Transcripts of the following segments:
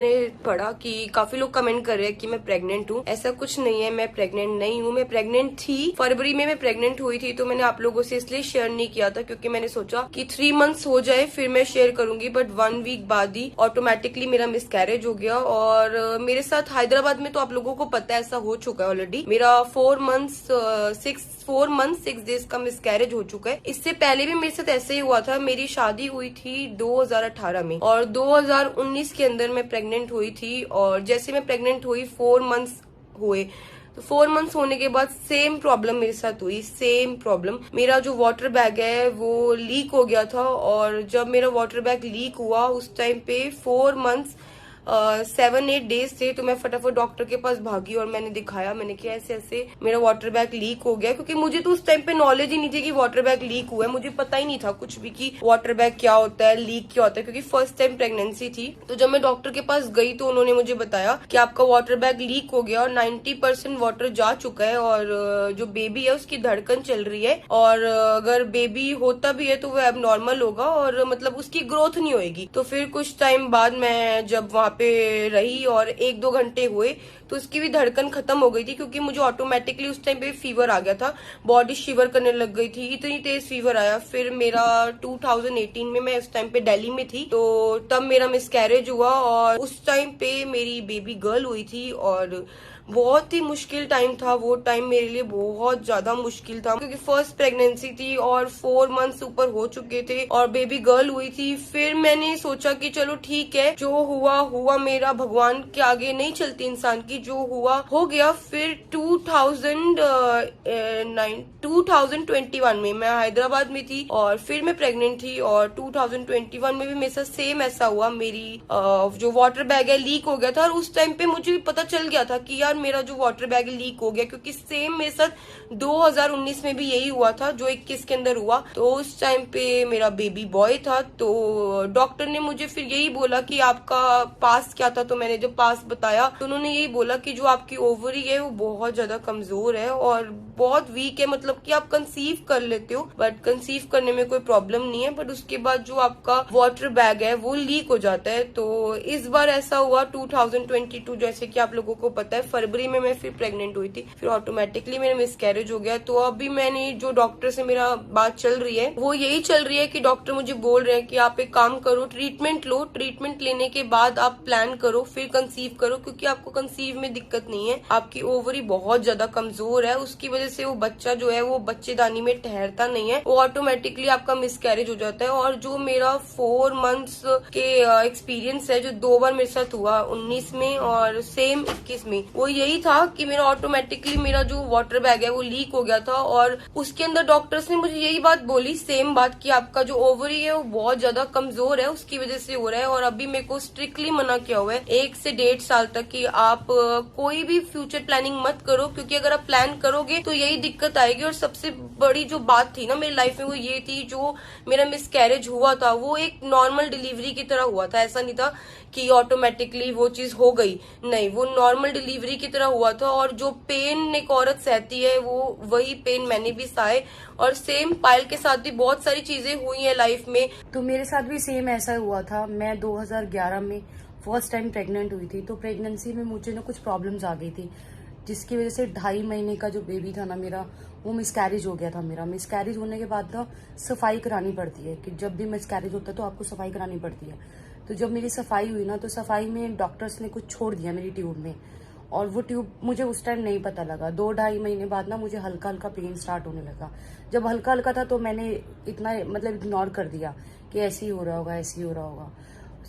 मैंने पढ़ा कि काफी लोग कमेंट कर रहे हैं कि मैं प्रेग्नेंट हूँ। ऐसा कुछ नहीं है, मैं प्रेग्नेंट नहीं हूँ। मैं प्रेग्नेंट थी, फरवरी में मैं प्रेग्नेंट हुई थी, तो मैंने आप लोगों से इसलिए शेयर नहीं किया था क्योंकि मैंने सोचा कि 3 मंथ्स हो जाए फिर मैं शेयर करूंगी। बट 1 वीक बाद ही ऑटोमेटिकली मेरा मिसकैरेज हो गया। और मेरे साथ हैदराबाद में तो आप लोगों को पता है ऐसा हो चुका है ऑलरेडी। मेरा 4 मंथ 6 डेज का मिसकैरेज हो चुका है। इससे पहले भी मेरे साथ ऐसे ही हुआ था। मेरी शादी हुई थी 2018 में और 2019 के अंदर मैं प्रेग्नेंट हुई थी। और जैसे मैं प्रेग्नेंट हुई 4 मंथ्स हुए, तो 4 मंथ्स होने के बाद सेम प्रॉब्लम मेरे साथ हुई। सेम प्रॉब्लम, मेरा जो वाटर बैग है वो लीक हो गया था। और जब मेरा वाटर बैग लीक हुआ उस टाइम पे 4 मंथ्स 7-8 डेज थे, तो मैं फटाफट डॉक्टर के पास भागी और मैंने दिखाया। मैंने कहा ऐसे ऐसे मेरा वाटर बैग लीक हो गया, क्योंकि मुझे तो उस टाइम पे नॉलेज ही नहीं थी कि वाटर बैग लीक हुआ है। मुझे पता ही नहीं था कुछ भी कि वाटर बैग क्या होता है, लीक क्या होता है, क्योंकि फर्स्ट टाइम प्रेगनेंसी थी। तो जब मैं डॉक्टर के पास गई तो उन्होंने मुझे बताया कि आपका वाटर बैग लीक हो गया और 90% वाटर जा चुका है और जो बेबी है उसकी धड़कन चल रही है। और अगर बेबी होता भी है तो वो एबनॉर्मल होगा और मतलब उसकी ग्रोथ नहीं होगी। तो फिर कुछ टाइम बाद मैं जब वहां पे रही और 1-2 घंटे हुए तो उसकी भी धड़कन खत्म हो गई थी, क्योंकि मुझे ऑटोमेटिकली उस टाइम पे फीवर आ गया था। बॉडी शिवर करने लग गई थी, इतनी तेज फीवर आया। फिर मेरा 2018 में, मैं उस टाइम पे दिल्ली में थी, तो तब मेरा मिसकैरेज हुआ और उस टाइम पे मेरी बेबी गर्ल हुई थी। और बहुत ही मुश्किल टाइम था वो टाइम मेरे लिए, बहुत ज्यादा मुश्किल था, क्योंकि फर्स्ट प्रेगनेंसी थी और 4 मंथ्स ऊपर हो चुके थे और बेबी गर्ल हुई थी। फिर मैंने सोचा कि चलो ठीक है, जो हुआ हुआ, मेरा भगवान के आगे नहीं चलती इंसान की, जो हुआ हो गया। फिर 2021 में मैं हैदराबाद में थी और फिर मैं प्रेग्नेंट थी। और 2021 में भी मेरे साथ सेम ऐसा हुआ। मेरी जो वाटर बैग है लीक हो गया था और उस टाइम पे मुझे पता चल गया था कि यार मेरा जो वाटर बैग लीक हो गया, क्योंकि सेम मेरे साथ 2019 में भी यही हुआ था जो 21 के अंदर हुआ। तो उस टाइम पे मेरा बेबी बॉय था। तो डॉक्टर ने मुझे फिर यही बोला कि आपका पास क्या था। तो मैंने जब पास बताया तो उन्होंने यही बोला कि जो आपकी ओवरी है वो बहुत ज्यादा कमजोर है और बहुत वीक है, मतलब कि आप कंसीव कर लेते हो बट कंसीव करने में कोई प्रॉब्लम नहीं है, बट उसके बाद जो आपका वाटर बैग है वो लीक हो जाता है। तो इस बार ऐसा हुआ 2022, जैसे कि आप लोगों को पता है, फरवरी में मैं फिर प्रेग्नेंट हुई थी, फिर ऑटोमेटिकली मेरा मिसकैरेज हो गया। तो अभी मैंने जो डॉक्टर से मेरा बात चल रही है वो यही चल रही है कि डॉक्टर मुझे बोल रहे हैं कि आप एक काम करो, ट्रीटमेंट लो, ट्रीटमेंट लेने के बाद आप प्लान करो, फिर कंसीव करो, क्योंकि आपको कंसीव में दिक्कत नहीं है, आपकी ओवरी बहुत ज्यादा कमजोर है, उसकी वजह से वो बच्चा जो है वो बच्चेदानी में ठहरता नहीं है, वो ऑटोमेटिकली आपका मिसकैरेज हो जाता है। और जो मेरा 4 मंथ्स के एक्सपीरियंस है, जो 2 बार मेरे साथ हुआ, 19 में और सेम 21 में, वो यही था कि मेरा ऑटोमेटिकली मेरा जो वाटर बैग है वो लीक हो गया था। और उसके अंदर डॉक्टर्स ने मुझे यही बात बोली, सेम बात, कि आपका जो ओवरी है वो बहुत ज्यादा कमजोर है, उसकी वजह से हो रहा है। और अभी मेरे को स्ट्रिक्टली मना किया हुआ है 1 से 1.5 साल तक कि आप कोई भी फ्यूचर प्लानिंग मत करो, क्योंकि अगर आप प्लान करोगे तो यही दिक्कत आएगी। और सबसे बड़ी जो बात थी ना मेरी लाइफ में वो ये थी, जो मेरा मिसकैरेज हुआ था वो एक नॉर्मल डिलीवरी की तरह हुआ था। ऐसा नहीं था कि ऑटोमेटिकली वो चीज हो गई, नहीं, वो नॉर्मल डिलीवरी की तरह हुआ था। और जो पेन एक औरत सहती है वो वही पेन मैंने भी सहे। और सेम पायल के साथ भी बहुत सारी चीजें हुई हैं लाइफ में। तो मेरे साथ भी सेम ऐसा हुआ था। मैं 2011 में फर्स्ट टाइम प्रेग्नेंट हुई थी। तो प्रेगनेंसी में मुझे ना कुछ प्रॉब्लम्स आ गई थी, जिसकी वजह से 2.5 महीने का जो बेबी था ना मेरा, वो मिसकैरेज हो गया था। मेरा मिसकैरेज होने के बाद ना सफाई करानी पड़ती है, कि जब भी मिसकैरेज होता है तो आपको सफाई करानी पड़ती है। तो जब मेरी सफाई हुई ना, तो सफाई में डॉक्टर्स ने कुछ छोड़ दिया मेरी ट्यूब में, और वो ट्यूब मुझे उस टाइम नहीं पता लगा। 2-2.5 महीने बाद ना मुझे हल्का हल्का पेन स्टार्ट होने लगा। जब हल्का हल्का था तो मैंने इतना मतलब इग्नोर कर दिया कि ऐसे ही हो रहा होगा, ऐसे ही हो रहा होगा,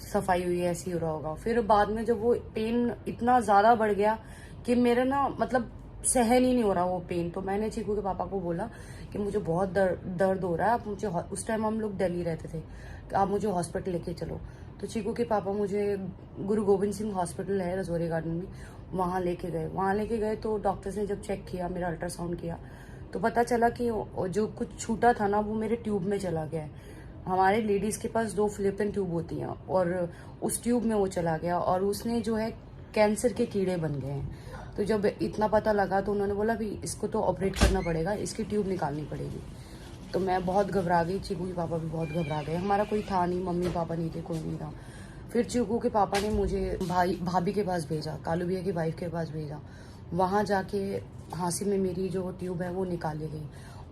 सफाई हुई है ऐसे ही हो रहा होगा। फिर बाद में जब वो पेन इतना ज्यादा बढ़ गया कि मेरा ना मतलब सहन ही नहीं हो रहा वो पेन, तो मैंने चीकू के पापा को बोला कि मुझे बहुत दर्द हो रहा है, आप मुझे, उस टाइम हम लोग दिल्ली रहते थे, कि आप मुझे हॉस्पिटल लेके चलो। तो चीकू के पापा मुझे गुरु गोविंद सिंह हॉस्पिटल है रजौरी गार्डन में, वहाँ लेके गए। तो डॉक्टर्स ने जब चेक किया, मेरा अल्ट्रासाउंड किया, तो पता चला कि जो कुछ छूटा था ना वो मेरे ट्यूब में चला गया है। हमारे लेडीज के पास 2 फिलिपिन ट्यूब होती हैं और उस ट्यूब में वो चला गया, और उसने जो है कैंसर के कीड़े बन गए हैं। तो जब इतना पता लगा तो उन्होंने बोला भी इसको तो ऑपरेट करना पड़ेगा, इसकी ट्यूब निकालनी पड़ेगी। तो मैं बहुत घबरा गई, चीकू के पापा भी बहुत घबरा गए। हमारा कोई था नहीं, मम्मी पापा नहीं थे, कोई नहीं था। फिर चीकू के पापा ने मुझे भाभी के पास भेजा, कालू भैया की वाइफ के पास भेजा। वहाँ जाके हाँसी में मेरी जो ट्यूब है वो निकाली गई।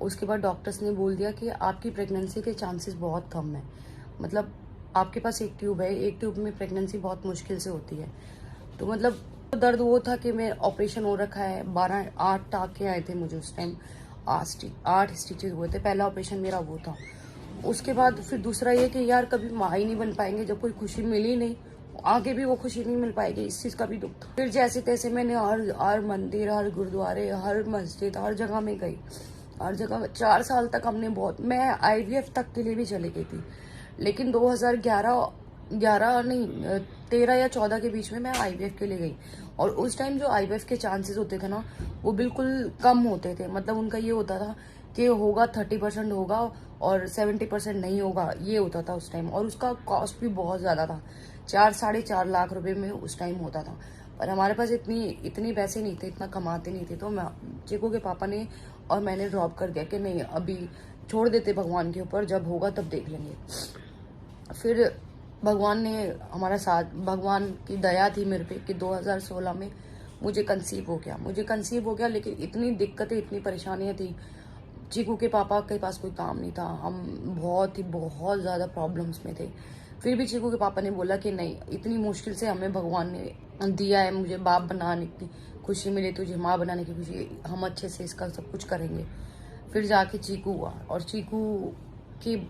उसके बाद डॉक्टर्स ने बोल दिया कि आपकी प्रेगनेंसी के चांसेस बहुत कम है, मतलब आपके पास एक ट्यूब है, एक ट्यूब में प्रेगनेंसी बहुत मुश्किल से होती है। तो मतलब दर्द वो था कि मैं ऑपरेशन हो रखा है, 8 टाँके आए थे मुझे उस टाइम, 8 स्टिचेस हुए थे। पहला ऑपरेशन मेरा वो था। उसके बाद फिर दूसरा ये कि यार कभी माँ ही नहीं बन पाएंगे, जब कोई खुशी मिली नहीं, आगे भी वो खुशी नहीं मिल पाएगी, इस चीज़ का भी दुख था। फिर जैसे तैसे मैंने हर मंदिर, हर गुरुद्वारे, हर मस्जिद, हर जगह में गई, हर जगह 4 साल तक हमने बहुत, मैं IVF तक के लिए भी चली गई थी। लेकिन 2011 नहीं 13 या 14 के बीच में मैं IVF के लिए गई। और उस टाइम जो IVF के चांसेस होते थे ना, वो बिल्कुल कम होते थे। मतलब उनका ये होता था कि होगा 30% होगा और 70% नहीं होगा, ये होता था उस टाइम। और उसका कॉस्ट भी बहुत ज़्यादा था, 4-4.5 लाख रुपए में उस टाइम होता था। पर हमारे पास इतनी पैसे नहीं थे, इतना कमाते नहीं थे। तो मैं चीकू के पापा ने और मैंने ड्रॉप कर दिया कि नहीं, अभी छोड़ देते भगवान के ऊपर, जब होगा तब देख लेंगे। फिर भगवान ने हमारा साथ, भगवान की दया थी मेरे पे कि 2016 में मुझे कंसीव हो गया। लेकिन इतनी दिक्कतें, इतनी परेशानियां थी। चीकू के पापा के पास कोई काम नहीं था, हम बहुत ज़्यादा प्रॉब्लम्स में थे। फिर भी चीकू के पापा ने बोला कि नहीं, इतनी मुश्किल से हमें भगवान ने दिया है, मुझे बाप बनाने की खुशी मिली, तुझे माँ बनाने की खुशी, हम अच्छे से इसका सब कुछ करेंगे। फिर जाके चीकू हुआ,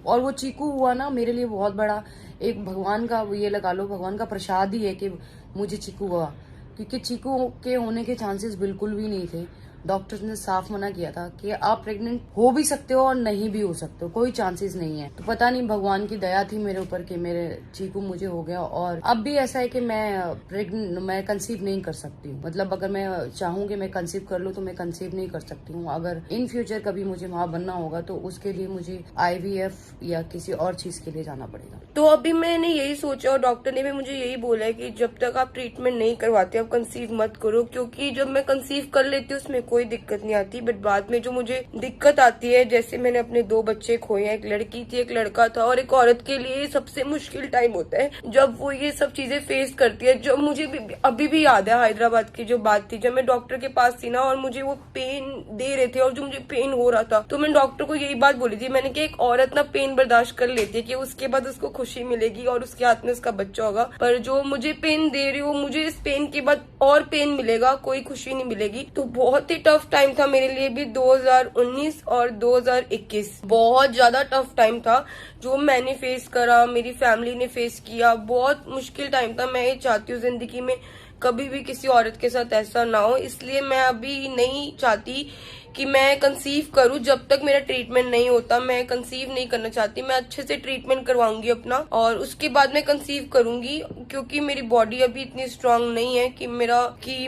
और वो चीकू हुआ ना मेरे लिए बहुत बड़ा एक भगवान का, ये लगा लो भगवान का प्रसाद ही है कि मुझे चीकू हुआ। क्योंकि चीकू के होने के चांसेस बिल्कुल भी नहीं थे। डॉक्टर्स ने साफ मना किया था कि आप प्रेग्नेंट हो भी सकते हो और नहीं भी हो सकते हो, कोई चांसेस नहीं है। तो पता नहीं भगवान की दया थी मेरे ऊपर कि मेरे चीकू मुझे हो गया। और अब भी ऐसा है कि मैं कंसीव नहीं कर सकती हूँ। मतलब अगर मैं चाहूँ कि मैं कंसीव कर लूँ तो मैं कंसीव नहीं कर सकती हूँ। अगर इन फ्यूचर कभी मुझे माँ बनना होगा तो उसके लिए मुझे IVF या किसी और चीज के लिए जाना पड़ेगा। तो अभी मैंने यही सोचा और डॉक्टर ने भी मुझे यही बोला है कि जब तक आप ट्रीटमेंट नहीं करवाते आप कंसीव मत करो, क्योंकि जब मैं कंसीव कर लेती हूँ उसमें कोई दिक्कत नहीं आती, बट बाद में जो मुझे दिक्कत आती है, जैसे मैंने अपने 2 बच्चे खोए हैं, एक लड़की थी एक लड़का था, और एक औरत के लिए सबसे मुश्किल टाइम होता है जब वो ये सब चीजें फेस करती है। जो मुझे अभी भी याद है हैदराबाद की जो बात थी, जब मैं डॉक्टर के पास थी ना और मुझे वो पेन दे रहे थे और जो मुझे पेन हो रहा था, तो मैंने डॉक्टर को यही बात बोली थी, मैंने कि एक औरत ना पेन बर्दाश्त कर लेती है कि उसके बाद उसको खुशी मिलेगी और उसके हाथ में उसका बच्चा होगा, पर जो मुझे पेन दे रही हो, मुझे इस पेन के बाद और पेन मिलेगा, कोई खुशी नहीं मिलेगी। तो बहुत ही टफ टाइम था मेरे लिए भी 2019 और 2021, बहुत ज्यादा टफ टाइम था जो मैंने फेस करा, मेरी फैमिली ने फेस किया, बहुत मुश्किल टाइम था। मैं ये चाहती हूँ जिंदगी में कभी भी किसी औरत के साथ ऐसा ना हो, इसलिए मैं अभी नहीं चाहती कि मैं कंसीव करूं। जब तक मेरा ट्रीटमेंट नहीं होता मैं कंसीव नहीं करना चाहती। मैं अच्छे से ट्रीटमेंट करवाऊंगी अपना और उसके बाद मैं कंसीव करूंगी, क्योंकि मेरी बॉडी अभी इतनी स्ट्रांग नहीं है कि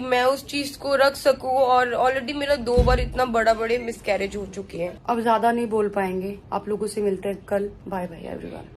मैं उस चीज को रख सकूं। और ऑलरेडी मेरा 2 बार इतना बड़े मिसकैरेज हो चुके हैं। अब ज्यादा नहीं बोल पाएंगे, आप लोगों से मिलते हैं कल। Bye bye everyone.